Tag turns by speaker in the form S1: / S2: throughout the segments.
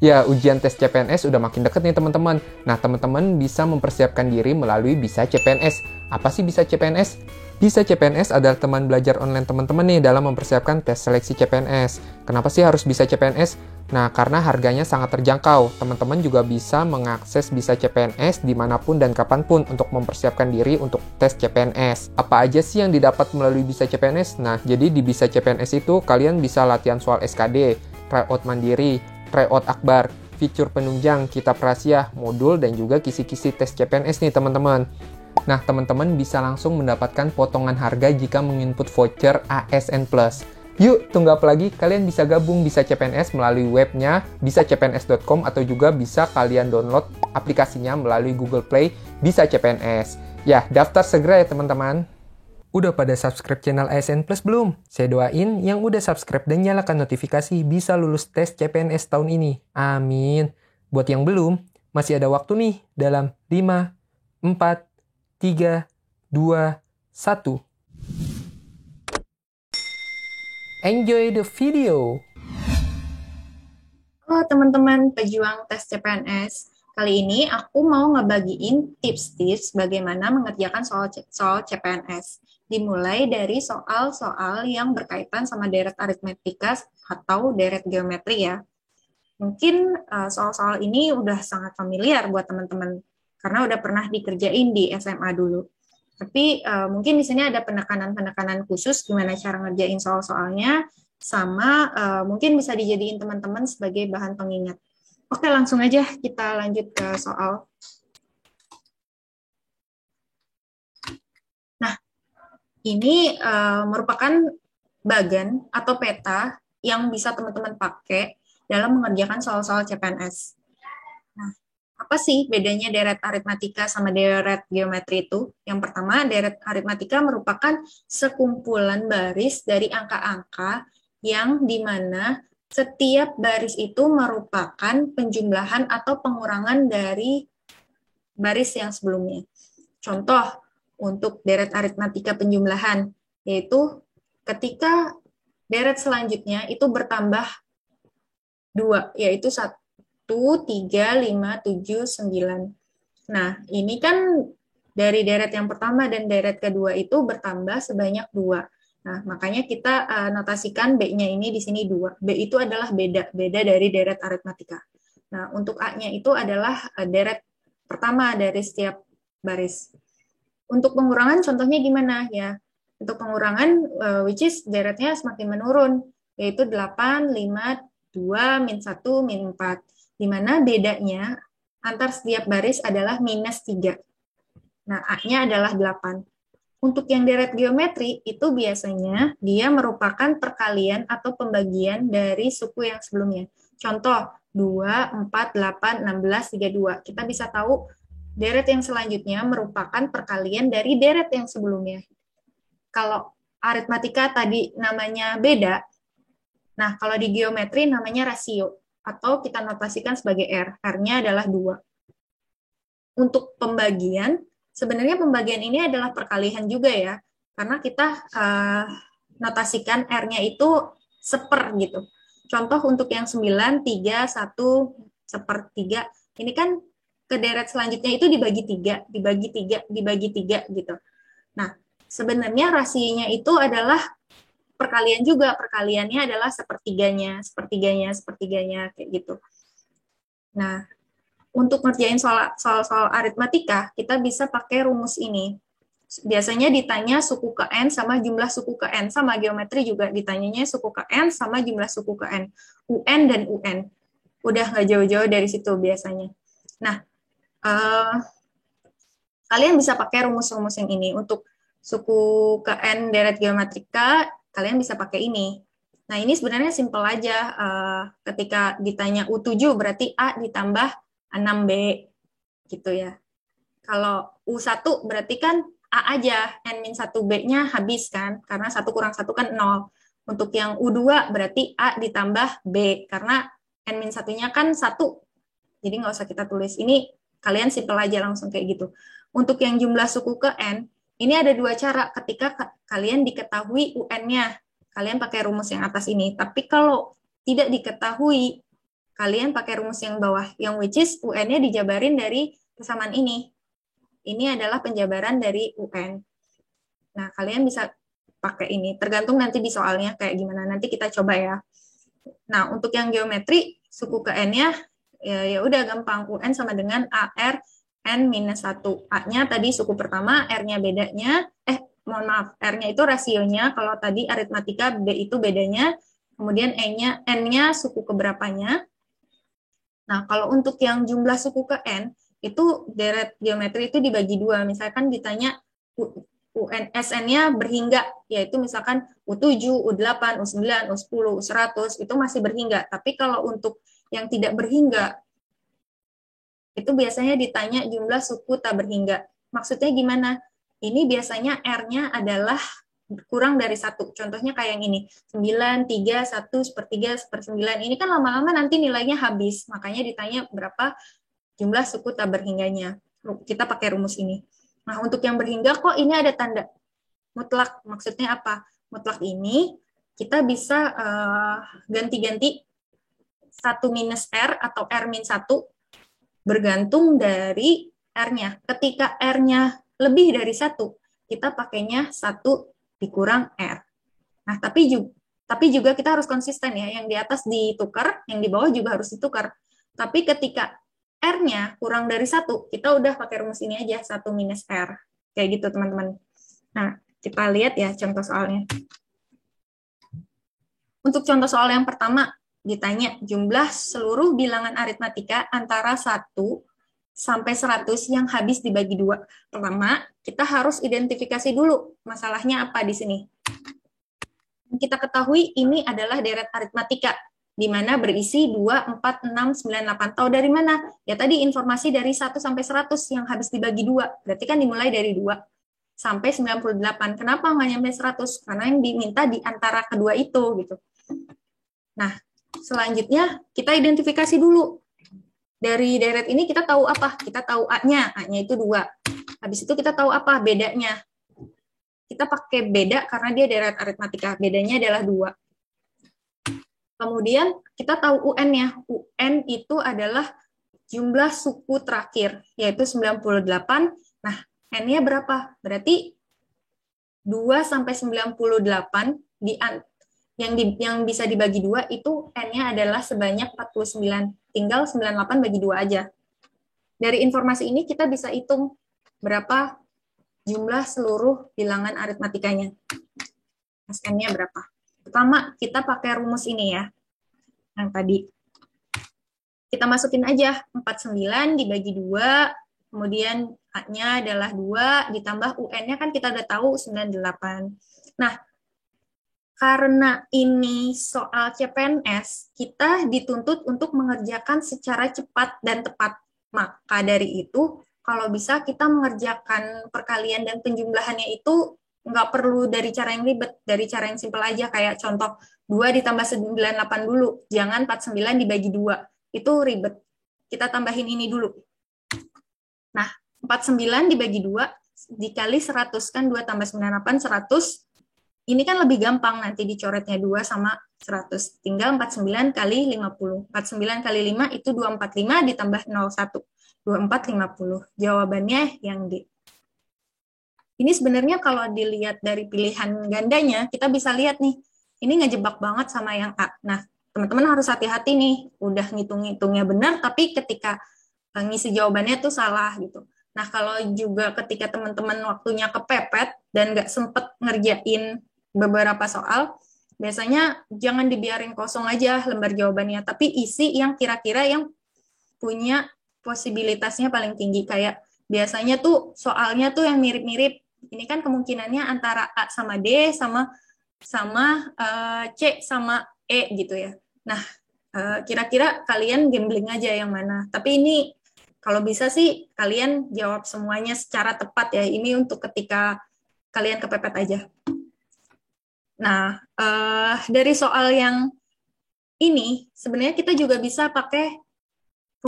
S1: Ya, ujian tes CPNS udah makin deket nih teman-teman. Nah, teman-teman bisa mempersiapkan diri melalui Bisa CPNS. Apa sih Bisa CPNS? Bisa CPNS adalah teman belajar online teman-teman nih dalam mempersiapkan tes seleksi CPNS. Kenapa sih harus Bisa CPNS? Nah, karena harganya sangat terjangkau. Teman-teman juga bisa mengakses Bisa CPNS dimanapun dan kapanpun untuk mempersiapkan diri untuk tes CPNS. Apa aja sih yang didapat melalui Bisa CPNS? Nah, jadi di Bisa CPNS itu kalian bisa latihan soal SKD, tryout mandiri, tryout akbar, fitur penunjang, kitab rahasia, modul, dan juga kisi-kisi tes CPNS nih teman-teman. Nah, teman-teman bisa langsung mendapatkan potongan harga jika menginput voucher ASN+. Yuk, tunggu apa lagi? Kalian bisa gabung Bisa CPNS melalui webnya bisacpns.com atau juga bisa kalian download aplikasinya melalui Google Play Bisa CPNS. Ya, daftar segera ya teman-teman. Udah pada subscribe channel ASN Plus belum? Saya doain yang udah subscribe dan nyalakan notifikasi bisa lulus tes CPNS tahun ini. Amin. Buat yang belum, masih ada waktu nih dalam 5, 4, 3, 2, 1. Enjoy the video!
S2: Halo teman-teman pejuang tes CPNS. Kali ini aku mau ngebagiin tips-tips bagaimana mengerjakan soal CPNS. Dimulai dari soal-soal yang berkaitan sama deret aritmetika atau deret geometri ya. Mungkin soal-soal ini udah sangat familiar buat teman-teman karena udah pernah dikerjain di SMA dulu. Tapi mungkin di sini ada penekanan-penekanan khusus gimana cara ngerjain soal-soalnya, sama mungkin bisa dijadiin teman-teman sebagai bahan pengingat. Oke, langsung aja kita lanjut ke soal. Nah, ini merupakan bagan atau peta yang bisa teman-teman pakai dalam mengerjakan soal-soal CPNS. Nah, apa sih bedanya deret aritmatika sama deret geometri itu? Yang pertama, deret aritmatika merupakan sekumpulan baris dari angka-angka yang dimana setiap baris itu merupakan penjumlahan atau pengurangan dari baris yang sebelumnya. Contoh, untuk deret aritmatika penjumlahan, yaitu ketika deret selanjutnya itu bertambah 2, yaitu 1, 3, 5, 7, 9. Nah, ini kan dari deret yang pertama dan deret kedua itu bertambah sebanyak 2. Nah, makanya kita notasikan B-nya ini di sini 2. B itu adalah beda dari deret aritmatika. Nah, untuk A-nya itu adalah deret pertama dari setiap baris. Untuk pengurangan contohnya gimana ya? Untuk pengurangan which is deretnya semakin menurun, yaitu 8, 5, 2, min 1, min 4. Di mana bedanya antar setiap baris adalah minus 3. Nah, A-nya adalah 8. Untuk yang deret geometri, itu biasanya dia merupakan perkalian atau pembagian dari suku yang sebelumnya. Contoh, 2, 4, 8, 16, 32. Kita bisa tahu deret yang selanjutnya merupakan perkalian dari deret yang sebelumnya. Kalau aritmatika tadi namanya beda, nah kalau di geometri namanya rasio, atau kita notasikan sebagai R. R-nya adalah 2. Untuk pembagian, sebenarnya pembagian ini adalah perkalian juga ya, karena kita notasikan R-nya itu seper gitu. Contoh untuk yang 9, 3, 1, sepertiga, ini kan ke deret selanjutnya itu dibagi 3, dibagi 3, dibagi 3 gitu. Nah, sebenarnya rasionya itu adalah perkalian juga, perkaliannya adalah sepertiganya, sepertiganya, sepertiganya, kayak gitu. Nah, untuk ngerjain soal aritmatika, kita bisa pakai rumus ini. Biasanya ditanya suku ke N sama jumlah suku ke N. Sama geometri juga ditanyanya suku ke N sama jumlah suku ke N. UN dan UN. Udah nggak jauh-jauh dari situ biasanya. Nah, kalian bisa pakai rumus-rumus yang ini. Untuk suku ke N deret geometrika, kalian bisa pakai ini. Nah, ini sebenarnya simple aja. Ketika ditanya U7 berarti A ditambah 6B gitu ya. Kalau U1 berarti kan A aja, N-1B-nya habis kan, karena 1 kurang 1 kan 0. Untuk yang U2 berarti A ditambah B, karena N-1-nya kan 1. Jadi nggak usah kita tulis. Ini kalian simple aja langsung kayak gitu. Untuk yang jumlah suku ke N, ini ada dua cara ketika kalian diketahui UN-nya. Kalian pakai rumus yang atas ini. Tapi kalau tidak diketahui, kalian pakai rumus yang bawah, yang which is UN-nya dijabarin dari persamaan ini. Ini adalah penjabaran dari UN. Nah, kalian bisa pakai ini, tergantung nanti di soalnya kayak gimana, nanti kita coba ya. Nah, untuk yang geometri, suku ke N-nya, ya udah gampang, UN sama dengan AR N-1. A-nya tadi suku pertama, R-nya bedanya, mohon maaf, R-nya itu rasionya, kalau tadi aritmatika B itu bedanya, kemudian N-nya suku keberapanya. Nah, kalau untuk yang jumlah suku ke N, itu deret geometri itu dibagi dua. Misalkan ditanya SN-nya berhingga, yaitu misalkan U7, U8, U9, U10, U100, itu masih berhingga. Tapi kalau untuk yang tidak berhingga, itu biasanya ditanya jumlah suku tak berhingga. Maksudnya gimana? Ini biasanya R-nya adalah kurang dari 1. Contohnya kayak yang ini, 9, 3, 1, sepertiga, sepersembilan. Ini kan lama-lama nanti nilainya habis. Makanya ditanya berapa jumlah suku tak berhingganya. Kita pakai rumus ini. Nah, untuk yang berhingga kok ini ada tanda mutlak. Maksudnya apa? Mutlak ini kita bisa ganti-ganti 1 minus R atau R min 1 bergantung dari R-nya. Ketika R-nya lebih dari 1, kita pakainya 1 dikurang R. Nah, tapi juga kita harus konsisten ya. Yang di atas ditukar, yang di bawah juga harus ditukar. Tapi ketika R-nya kurang dari 1, kita udah pakai rumus ini aja, 1 minus R. Kayak gitu, teman-teman. Nah, kita lihat ya contoh soalnya. Untuk contoh soal yang pertama, ditanya jumlah seluruh bilangan aritmatika antara 1 sampai 100 yang habis dibagi 2. Pertama, kita harus identifikasi dulu masalahnya apa di sini. Kita ketahui ini adalah deret aritmatika, di mana berisi 2, 4, 6, 9, 8. Tahu dari mana? Ya tadi informasi dari 1 sampai 100 yang habis dibagi 2. Berarti kan dimulai dari 2 sampai 98. Kenapa nggak nyampe 100? Karena yang diminta di antara kedua itu. Gitu. Nah, selanjutnya kita identifikasi dulu. Dari deret ini kita tahu apa? Kita tahu A-nya. A-nya itu 2. Habis itu kita tahu apa? Bedanya. Kita pakai beda karena dia deret aritmatika. Bedanya adalah 2. Kemudian kita tahu UN-nya. UN itu adalah jumlah suku terakhir, yaitu 98. Nah, N-nya berapa? Berarti 2 sampai 98 yang bisa dibagi 2 itu N-nya adalah sebanyak 49. Tinggal 98 bagi 2 aja. Dari informasi ini kita bisa hitung berapa jumlah seluruh bilangan aritmatikanya. N-nya berapa? Pertama, kita pakai rumus ini ya. Yang tadi. Kita masukin aja 49 dibagi 2, kemudian A-nya adalah 2, ditambah UN-nya kan kita udah tahu 98. Nah, karena ini soal CPNS, kita dituntut untuk mengerjakan secara cepat dan tepat. Maka dari itu, kalau bisa kita mengerjakan perkalian dan penjumlahannya itu nggak perlu dari cara yang ribet, dari cara yang simpel aja, kayak contoh 2 ditambah 98 dulu, jangan 49 dibagi 2. Itu ribet. Kita tambahin ini dulu. Nah, 49 dibagi 2 dikali 100, kan 2 tambah 98, 100. Ini kan lebih gampang nanti dicoretnya 2 sama 100. Tinggal 49 kali 50. 49 kali 5 itu 245 ditambah 01. 2450. Jawabannya yang D. Ini sebenarnya kalau dilihat dari pilihan gandanya, kita bisa lihat nih, ini ngejebak banget sama yang A. Nah, teman-teman harus hati-hati nih, udah ngitung-ngitungnya benar, tapi ketika ngisi jawabannya tuh salah gitu. Nah, kalau juga ketika teman-teman waktunya kepepet dan nggak sempet ngerjain beberapa soal, biasanya jangan dibiarin kosong aja lembar jawabannya, tapi isi yang kira-kira yang punya posibilitasnya paling tinggi. Kayak biasanya tuh soalnya tuh yang mirip-mirip. Ini kan kemungkinannya antara A sama D sama C sama E gitu ya. Nah, kira-kira kalian gambling aja yang mana. Tapi ini kalau bisa sih kalian jawab semuanya secara tepat ya. Ini untuk ketika kalian kepepet aja. Nah, dari soal yang ini, sebenarnya kita juga bisa pakai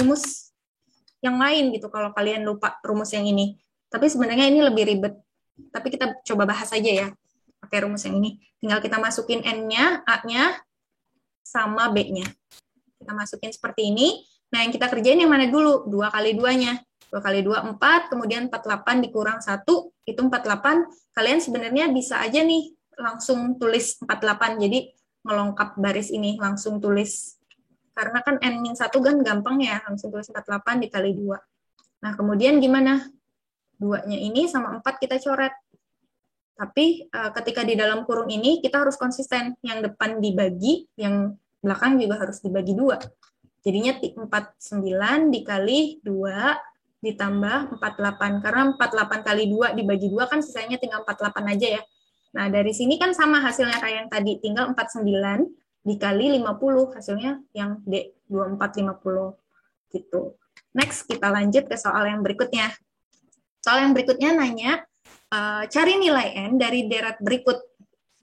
S2: rumus yang lain gitu kalau kalian lupa rumus yang ini. Tapi sebenarnya ini lebih ribet. Tapi kita coba bahas aja ya. Pakai rumus yang ini. Tinggal kita masukin N-nya, A-nya, sama B-nya. Kita masukin seperti ini. Nah, yang kita kerjain yang mana dulu? 2 kali 2-nya. 2 kali 2, 4, kemudian 48 dikurang 1, itu 48. Kalian sebenarnya bisa aja nih langsung tulis 48, jadi melengkap baris ini, langsung tulis. Karena kan N-1 kan gampang ya, langsung tulis 48 dikali 2. Nah, kemudian gimana? 2-nya ini sama 4 kita coret. Tapi ketika di dalam kurung ini kita harus konsisten. Yang depan dibagi, yang belakang juga harus dibagi 2. Jadinya 49 dikali 2 ditambah 48. Karena 48 kali 2 dibagi 2 kan sisanya tinggal 48 aja ya. Nah, dari sini kan sama hasilnya kayak yang tadi. Tinggal 49 dikali 50. Hasilnya yang D, 2450. Gitu. Next, kita lanjut ke soal yang berikutnya. Soal yang berikutnya nanya, cari nilai N dari deret berikut.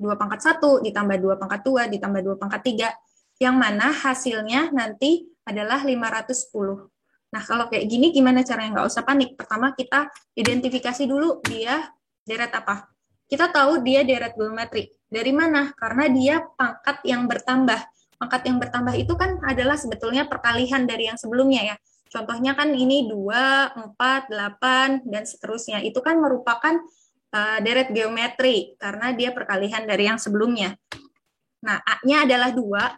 S2: 2 pangkat 1 ditambah 2 pangkat 2 ditambah 2 pangkat 3. Yang mana hasilnya nanti adalah 510. Nah, kalau kayak gini gimana caranya? Nggak usah panik. Pertama kita identifikasi dulu dia deret apa. Kita tahu dia deret geometri. Dari mana? Karena dia pangkat yang bertambah. Pangkat yang bertambah itu kan adalah sebetulnya perkalian dari yang sebelumnya ya. Contohnya kan ini 2, 4, 8, dan seterusnya. Itu kan merupakan deret geometri, karena dia perkalian dari yang sebelumnya. Nah, A-nya adalah 2.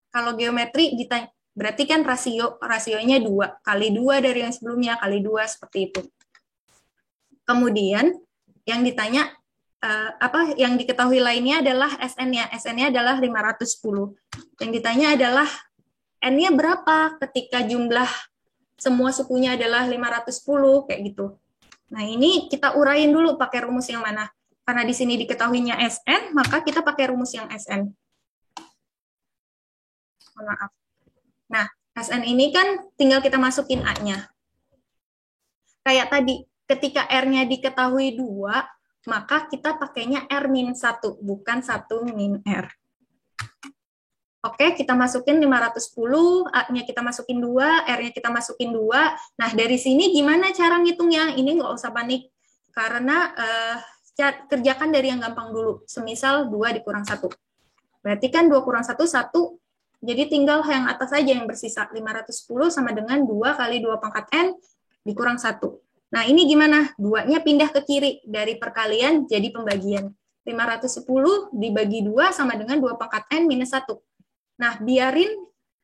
S2: Kalau geometri berarti kan rasionya 2. Kali 2 dari yang sebelumnya, kali 2, seperti itu. Kemudian, yang ditanya, yang diketahui lainnya adalah SN-nya. SN-nya adalah 510. Yang ditanya adalah N-nya berapa ketika jumlah semua sukunya adalah 510, kayak gitu. Nah, ini kita uraiin dulu pakai rumus yang mana. Karena di sini diketahuinya SN, maka kita pakai rumus yang SN. Maaf. Nah, SN ini kan tinggal kita masukin A-nya. Kayak tadi, ketika R-nya diketahui 2, maka kita pakainya R-1, bukan 1-R. Oke, kita masukin 510, A-nya kita masukin 2, R-nya kita masukin 2. Nah, dari sini gimana cara ngitungnya? Ini nggak usah panik, karena kerjakan dari yang gampang dulu. Semisal 2 dikurang 1. Berarti kan 2 kurang 1, 1. Jadi tinggal yang atas saja yang bersisa. 510 sama dengan 2 kali 2 pangkat N dikurang 1. Nah, ini gimana? 2-nya pindah ke kiri. Dari perkalian jadi pembagian. 510 dibagi 2 sama dengan 2 pangkat N minus 1. Nah, biarin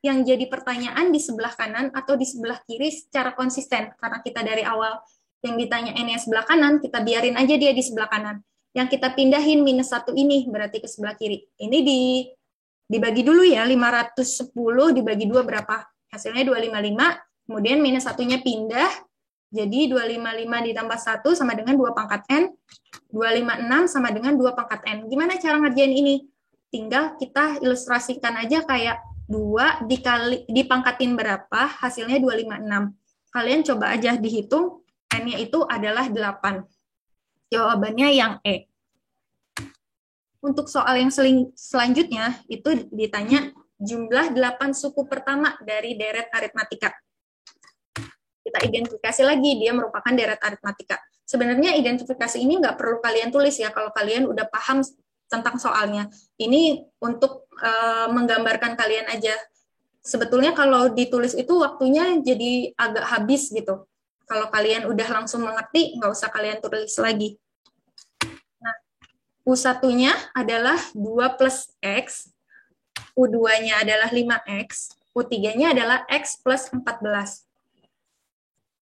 S2: yang jadi pertanyaan di sebelah kanan atau di sebelah kiri secara konsisten. Karena kita dari awal yang ditanya N-nya sebelah kanan, kita biarin aja dia di sebelah kanan. Yang kita pindahin minus 1 ini, berarti ke sebelah kiri. Ini dibagi dulu ya, 510 dibagi 2 berapa? Hasilnya 255, kemudian minus 1-nya pindah, jadi 255 ditambah 1 sama dengan 2 pangkat N, 256 sama dengan 2 pangkat N. Gimana cara ngerjain ini? Tinggal kita ilustrasikan aja kayak 2 dipangkatin berapa, hasilnya 256. Kalian coba aja dihitung, N-nya itu adalah 8. Jawabannya yang E. Untuk soal yang selanjutnya, itu ditanya jumlah 8 suku pertama dari deret aritmatika. Kita identifikasi lagi, dia merupakan deret aritmatika. Sebenarnya identifikasi ini nggak perlu kalian tulis ya, kalau kalian udah paham tentang soalnya. Ini untuk menggambarkan kalian aja. Sebetulnya kalau ditulis itu waktunya jadi agak habis gitu. Kalau kalian udah langsung mengerti, nggak usah kalian tulis lagi. Nah, U1-nya adalah 2 plus X, U2-nya adalah 5X, U3-nya adalah X plus 14.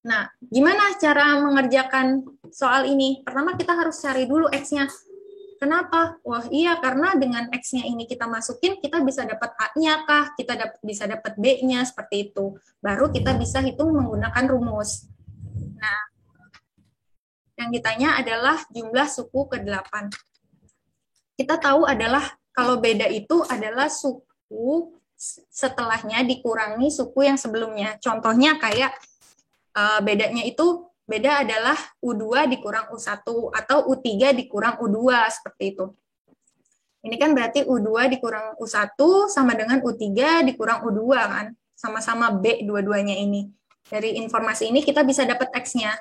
S2: Nah, gimana cara mengerjakan soal ini? Pertama kita harus cari dulu X-nya. Kenapa? Wah iya, karena dengan X-nya ini kita masukin, kita bisa dapat A-nya kah? Kita bisa dapat B-nya, seperti itu. Baru kita bisa hitung menggunakan rumus. Nah, yang ditanya adalah jumlah suku ke-8. Kita tahu adalah, kalau beda itu adalah suku setelahnya dikurangi suku yang sebelumnya. Contohnya kayak, bedanya itu, beda adalah U2 dikurang U1 atau U3 dikurang U2, seperti itu. Ini kan berarti U2 dikurang U1 sama dengan U3 dikurang U2 kan, sama-sama B dua-duanya ini. Dari informasi ini kita bisa dapat X-nya.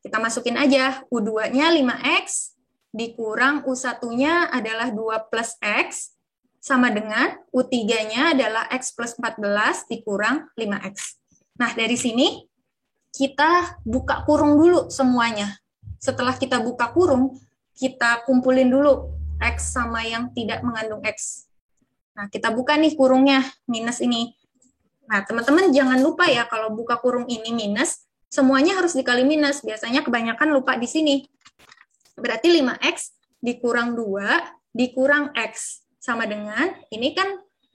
S2: Kita masukin aja, U2-nya 5X dikurang U1-nya adalah 2 plus X sama dengan U3-nya adalah X plus 14 dikurang 5X. Nah, dari sini kita buka kurung dulu semuanya. Setelah kita buka kurung, kita kumpulin dulu X sama yang tidak mengandung X. Nah, kita buka nih kurungnya, minus ini. Nah, teman-teman jangan lupa ya, kalau buka kurung ini minus, semuanya harus dikali minus. Biasanya kebanyakan lupa di sini. Berarti 5X dikurang 2 dikurang X. Sama dengan, ini kan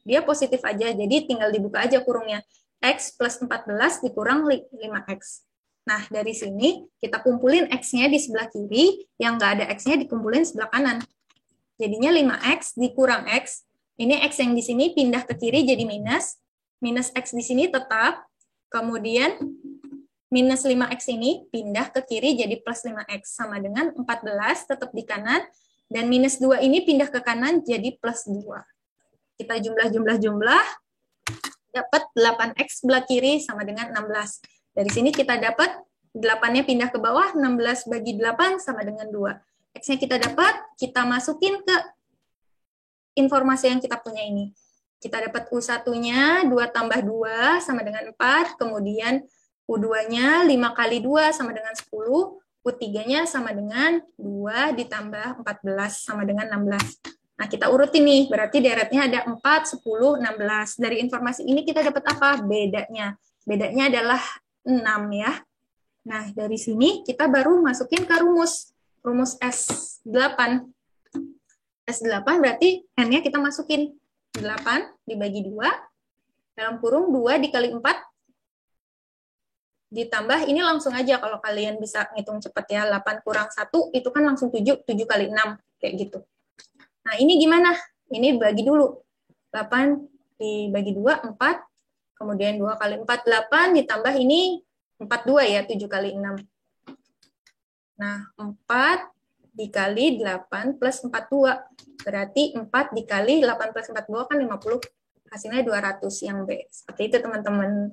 S2: dia positif aja, jadi tinggal dibuka aja kurungnya. X plus 14 dikurang 5X. Nah, dari sini kita kumpulin X-nya di sebelah kiri, yang nggak ada X-nya dikumpulin sebelah kanan. Jadinya 5X dikurang X, ini X yang di sini pindah ke kiri jadi minus, minus X di sini tetap, kemudian minus 5X ini pindah ke kiri jadi plus 5X, sama dengan 14 tetap di kanan, dan minus 2 ini pindah ke kanan jadi plus 2. Kita jumlah-jumlah, dapat 8X sebelah kiri sama dengan 16. Dari sini kita dapat 8-nya pindah ke bawah, 16 bagi 8 sama dengan 2. X-nya kita dapat, kita masukin ke informasi yang kita punya ini. Kita dapat U1-nya 2 tambah 2 sama dengan 4, kemudian U2-nya 5 kali 2 sama dengan 10, U3-nya sama dengan 2 ditambah 14 sama dengan 16. Nah, kita urutin nih, berarti deretnya ada 4, 10, 16. Dari informasi ini kita dapat apa? Bedanya. Bedanya adalah 6 ya. Nah, dari sini kita baru masukin ke rumus S8. S8 berarti N-nya kita masukin 8 dibagi 2, dalam kurung 2 dikali 4, ditambah, ini langsung aja kalau kalian bisa ngitung cepat ya, 8 kurang 1 itu kan langsung 7, 7 kali 6, kayak gitu. Nah, ini gimana? Ini bagi dulu. 8 dibagi 2, 4, kemudian 2 kali 4, 8, ditambah ini 42 ya, 7 kali 6. Nah, 4 dikali 8 plus 42. Berarti 4 dikali 8 plus 42 kan 50. Hasilnya 200 yang B. Seperti itu teman-teman.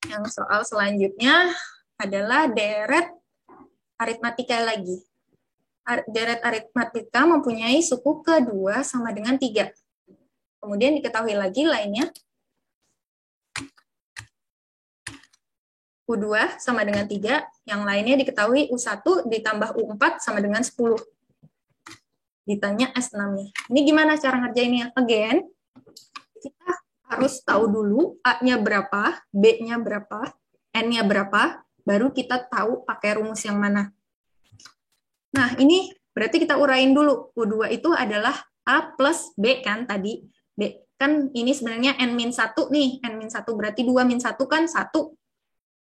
S2: Yang soal selanjutnya adalah deret aritmatika lagi. Deret aritmatika mempunyai suku kedua sama dengan 3. Kemudian diketahui lagi lainnya. U2 sama dengan 3, yang lainnya diketahui U1 ditambah U4 sama dengan 10. Ditanya S6-nya. Ini gimana cara ngerjainnya? Again, kita harus tahu dulu A-nya berapa, B-nya berapa, N-nya berapa, baru kita tahu pakai rumus yang mana. Nah, ini berarti kita urain dulu. U2 itu adalah A plus B kan tadi. B kan ini sebenarnya N-1 nih. N-1 berarti 2 min 1 kan 1.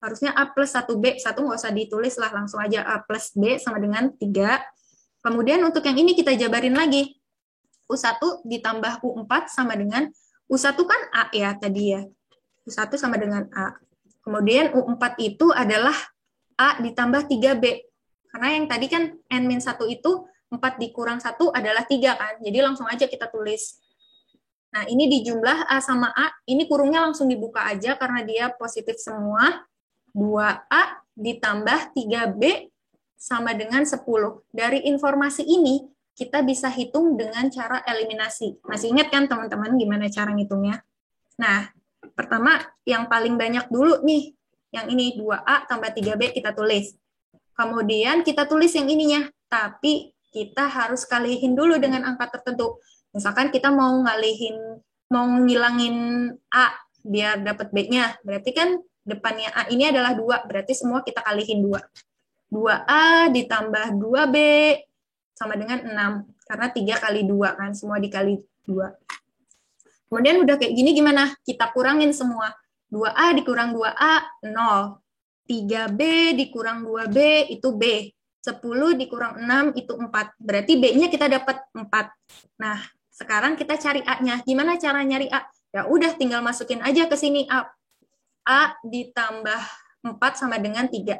S2: Harusnya A plus 1B, 1 nggak usah ditulis lah, langsung aja A plus B sama dengan 3. Kemudian untuk yang ini kita jabarin lagi. U1 ditambah U4 sama dengan, U1 kan A ya tadi ya. U1 sama dengan A. Kemudian U4 itu adalah A ditambah 3B. Karena yang tadi kan N-1 itu 4 dikurang 1 adalah 3 kan. Jadi langsung aja kita tulis. Nah, ini di jumlah A sama A, ini kurungnya langsung dibuka aja karena dia positif semua. 2A ditambah 3B sama dengan 10. Dari informasi ini, kita bisa hitung dengan cara eliminasi. Masih ingat kan teman-teman gimana cara ngitungnya? Nah, pertama yang paling banyak dulu nih, yang ini 2A tambah 3B kita tulis. Kemudian kita tulis yang ininya, tapi kita harus kalihin dulu dengan angka tertentu. Misalkan kita mau ngilangin A biar dapat B-nya, berarti kan depannya A ini adalah 2, berarti semua kita kalihin 2. 2A ditambah 2B sama dengan 6, karena 3 kali 2 kan, semua dikali 2. Kemudian udah kayak gini gimana? Kita kurangin semua. 2A dikurang 2A, 0. 3B dikurang 2B, itu B. 10 dikurang 6, itu 4. Berarti B-nya kita dapat 4. Nah, sekarang kita cari A-nya. Gimana cara nyari A? Ya udah, tinggal masukin aja ke sini A. A ditambah 4 sama dengan 3.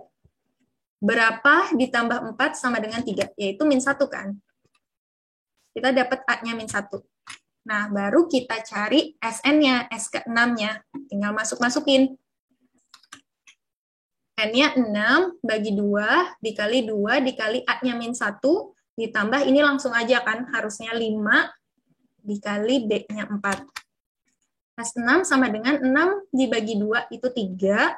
S2: Berapa ditambah 4 sama dengan 3? Yaitu min 1 kan? Kita dapat A-nya min 1. Nah, baru kita cari SN-nya, S ke-6-nya. Tinggal masukin. N-nya 6 bagi 2, dikali 2, dikali A-nya min 1, ditambah ini langsung aja kan, harusnya 5, dikali B-nya 4. Pas 6 sama dengan 6 dibagi 2 itu 3.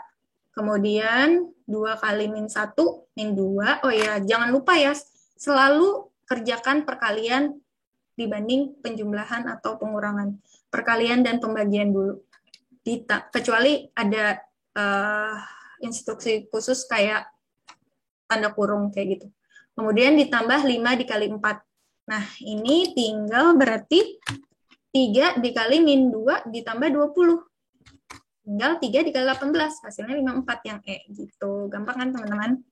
S2: Kemudian 2 kali min 1, min 2. Oh ya, jangan lupa ya, selalu kerjakan perkalian dibanding penjumlahan atau pengurangan. Perkalian dan pembagian dulu. Kecuali ada instruksi khusus kayak tanda kurung kayak gitu. Kemudian ditambah 5 dikali 4. Nah, ini tinggal berarti 3 dikali min 2 ditambah 20. Tinggal 3 dikali 18, hasilnya 54 yang E gitu. Gampang kan teman-teman?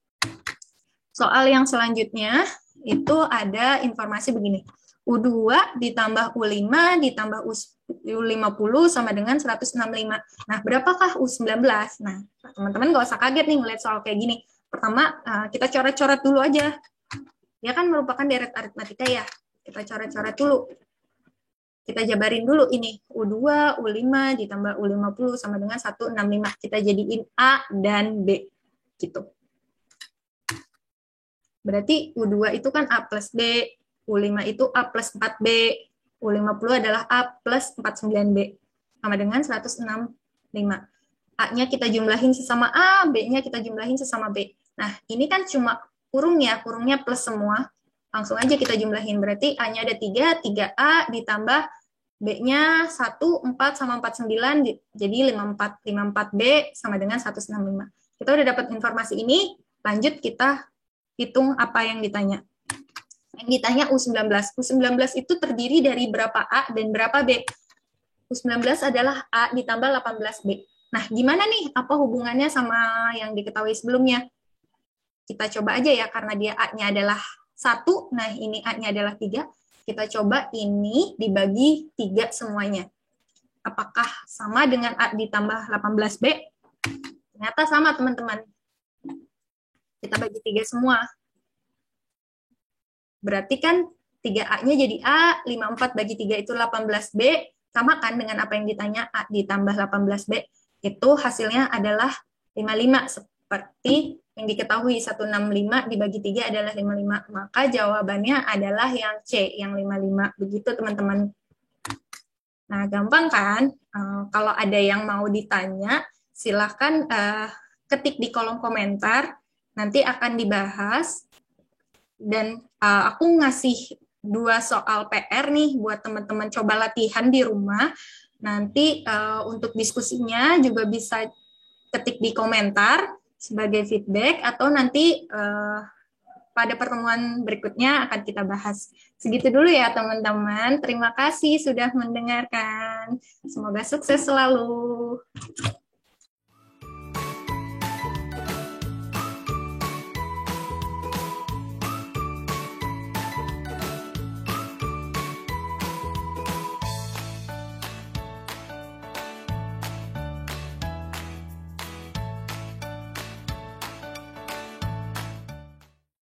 S2: Soal yang selanjutnya itu ada informasi begini. U2 ditambah U5 ditambah U50 sama dengan 165. Nah, berapakah U19? Nah, teman-teman nggak usah kaget nih ngeliat soal kayak gini. Pertama, kita coret-coret dulu aja. Dia kan merupakan deret aritmatika ya. Kita coret-coret dulu. Kita jabarin dulu ini. U2, U5 ditambah U50 sama dengan 165. Kita jadiin A dan B. Gitu. Berarti U2 itu kan A plus B. U5 itu A plus 4B. U50 adalah A plus 49B. Sama dengan 165. A-nya kita jumlahin sesama A, B-nya kita jumlahin sesama B. Nah, ini kan cuma kurung ya, kurungnya plus semua. Langsung aja kita jumlahin. Berarti A-nya ada 3, 3A ditambah B-nya 1, 4 sama 49, jadi 54. 54B sama dengan 165. Kita udah dapat informasi ini, lanjut kita hitung apa yang ditanya. Yang ditanya U19. U19 itu terdiri dari berapa A dan berapa B? U19 adalah A ditambah 18B. Nah, gimana nih? Apa hubungannya sama yang diketahui sebelumnya? Kita coba aja ya, karena dia A-nya adalah 1, nah ini A-nya adalah 3. Kita coba ini dibagi 3 semuanya. Apakah sama dengan A ditambah 18B? Ternyata sama, teman-teman. Kita bagi 3 semua. Berarti kan 3A-nya jadi A, 54 bagi 3 itu 18B, sama kan dengan apa yang ditanya, A ditambah 18B, itu hasilnya adalah 55, seperti yang diketahui 165 dibagi 3 adalah 55. Maka jawabannya adalah yang C, yang 55. Begitu teman-teman. Nah, gampang kan? Kalau ada yang mau ditanya, silahkan ketik di kolom komentar, nanti akan dibahas. Dan aku ngasih 2 soal PR nih buat teman-teman coba latihan di rumah. Nanti untuk diskusinya juga bisa ketik di komentar sebagai feedback, atau nanti pada pertemuan berikutnya akan kita bahas. Segitu dulu ya teman-teman. Terima kasih sudah mendengarkan. Semoga sukses selalu.